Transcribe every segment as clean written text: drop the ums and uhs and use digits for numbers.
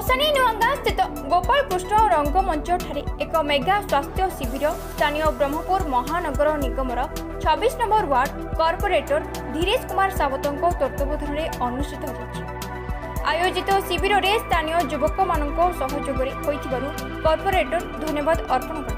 गोसाणी नुआगाँ स्थित गोपाल कृष्ण रंगमंच ठारे एक मेगा स्वास्थ्य शिविर स्थानीय ब्रह्मपुर महानगर निगमर 26 number ward corporator Dhiresh Kumar सावत तत्वावधान में अनुष्ठित होइछि। आयोजित शिविर में स्थानीय युवक मान सहयोग कॉर्पोरेटर धन्यवाद अर्पण कर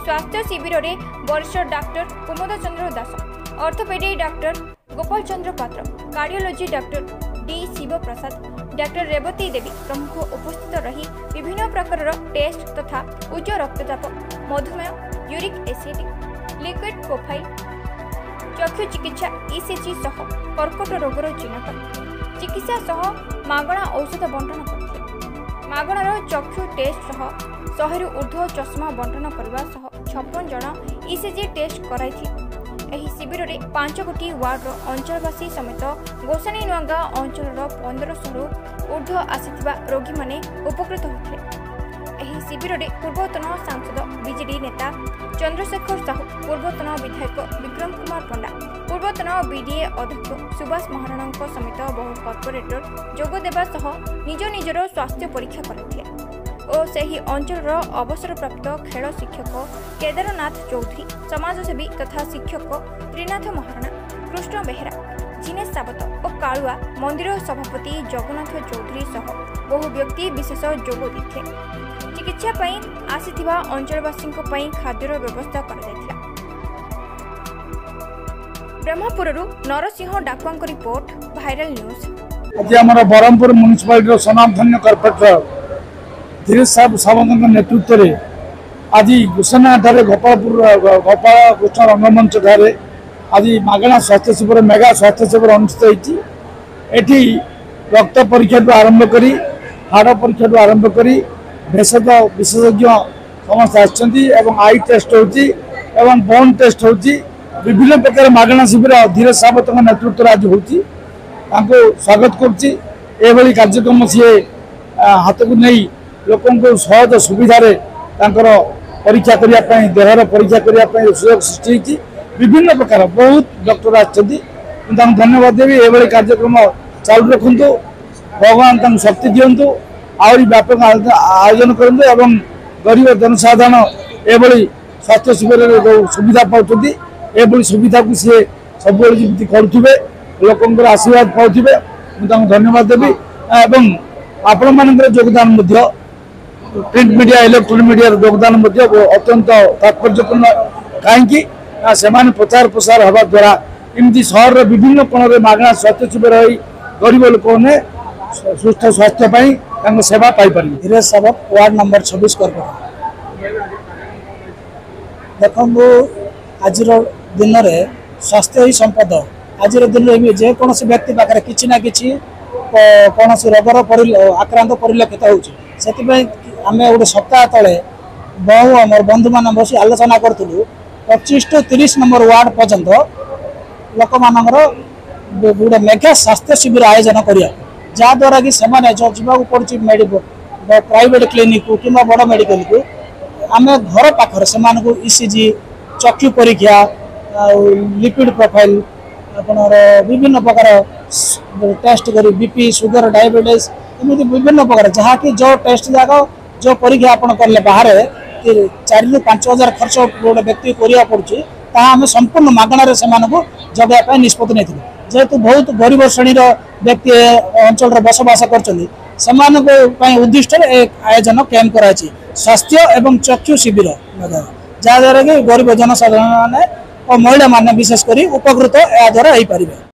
स्वास्थ्य शिविर में वरिष्ठ डाक्टर कुमुद चंद्र दास, ऑर्थोपेडिक डाक्टर गोपाल चंद्र पात्र, कार्डियोलॉजी डाक्टर डी शिव प्रसाद, डाक्टर रेवती देवी प्रमुख उपस्थित रही विभिन्न प्रकार टेस्ट तथा उच्च रक्तचाप, मधुमेह, यूरिक एसिड, लिक्विड प्रोफाइल, चक्षु चिकित्सा ईसीजी सह कर्कट रोगर चिन्हट चिकित्सा सह मागणा औषध बंटन करते। मागणार चक्षु टेस्ट सह 100 रु ऊर्ध्व चश्मा बंटन करने सह 56 जन ईसीजी टेस्ट कराई। एही शिविर में 5 गोटी वार्ड अंचलवासी समेत गोसाणी नुआगाँ अंचल 1500 रु ऊर्ध्व आसीथिबा रोगी माने उपकृत होते। एही शिविर में पूर्वतन सांसद बीजेडी नेता चंद्रशेखर साहू, पूर्वतन विधायक विक्रम कुमार पंडा, पूर्वतन बीडीए अध्यक्ष सुभाष महाराणा समेत बहु कॉर्पोरेटर जोग देवा सह निज निजर स्वास्थ्य परीक्षा करथिले और सही अंचल अवसरप्राप्त खेल शिक्षक केदारनाथ चौधरी, समाजसेवी तथा शिक्षक त्रिनाथ महाराणा, कृष्ण बेहेरा, जिनेश सावत और कालुआ मंदिर सभापति जगन्नाथ चौधरी सह बहु व्यक्ति विशेष जोग देते। चिकित्सा पई आसीथिबा अंचलवासी खाद्यर व्यवस्था कर ब्रह्मपुरु Narasingh Dakua report, viral news. आज आम ब्रह्मपुर म्युनिसिपालिटी सनामधन्य कॉर्पोरेटर धीरेश सावंत नेतृत्व में आज गोसाना गोपाल कृष्ण रंगमंच ठारे आज मागणा स्वास्थ्य शिविर मेगा स्वास्थ्य शिविर अनुष्ठित होती। रक्त परीक्षा आरंभ करी हाड़ परीक्षा आरंभ करी भेषज विशेषज्ञ समस्त आई टेस्ट होती बोन टेस्ट होती। विभिन्न प्रकार मागणा शिविर धीरेश सावंत नेतृत्व आज होती। स्वागत करुँच कार्यक्रम सी हाथ को नहीं लोक सहज सुविधा परीक्षा करने देहर परीक्षा करने सुयोग सृष्टि विभिन्न प्रकार बहुत डॉक्टर आसछन्ति। धन्यवाद देवी ये कार्यक्रम चालू रखु, भगवान शक्ति दिंतु, आहरी व्यापक आयोजन करूँ एवं गरीब जनसाधारण ये स्वास्थ्य शिविर जो सुविधा पाँच ये सुविधा को सी सब करुवे लोक आशीर्वाद पाथे धन्यवाद देवी एवं आपण मान योगदान प्रिंट मीडिया इलेक्ट्रोनिक मीडिया योगदान अत्यंत तात्पर्यपूर्ण कहीं से प्रचार प्रसार हवा द्वारा इमती सहर विभिन्न कोण में मागणा स्वास्थ्य शिविर गरीब लोक ने सुस्थ स्वास्थ्य सेवा पाइपर। धीरेश सावत वार्ड नंबर 26 कॉर्पोरेटर देखो आज दिन में स्वास्थ्य ही संपद। आज दिन में जेकोसी व्यक्ति पाखे किसी ना कि कौन रोगर आक्रांत परिलक्षित होती आम गोटे सप्ताह तले बहु आम बंधु मान बस आलोचना करूँ 25 टू 30 नंबर वार्ड पर्यंत लोक मान गोटे मेगा स्वास्थ्य शिविर आयोजन करा जहाद्वारा कि जो जावाक पड़ी प्राइवेट क्लिनिक को कि बड़ मेडिकल को आम घर पाखर से ईसीजी चक्षु परीक्षा लिक्विड प्रोफाइल विभिन्न प्रकार टेस्ट कर बीपी सुगर डायबिटीज एमती विभिन्न प्रकार जहाँकि जो टेस्ट जाक जो परीक्षा आप कले बाहर 4 ରୁ 5 हजार खर्च गोटे व्यक्ति करा पड़ी आम संपूर्ण मागणार से जगह निष्पत्ति नहीं जेहेतु बहुत गरीब श्रेणीर व्यक्ति अंचल बसवास कर उद्दिष्ट आयोजन कैंप कराई स्वास्थ्य एवं चक्षु शिविर जहाद्वारा कि गरीब जनसाधारण और महिला मान विशेषकर उपकृत या द्वारा हो पारे।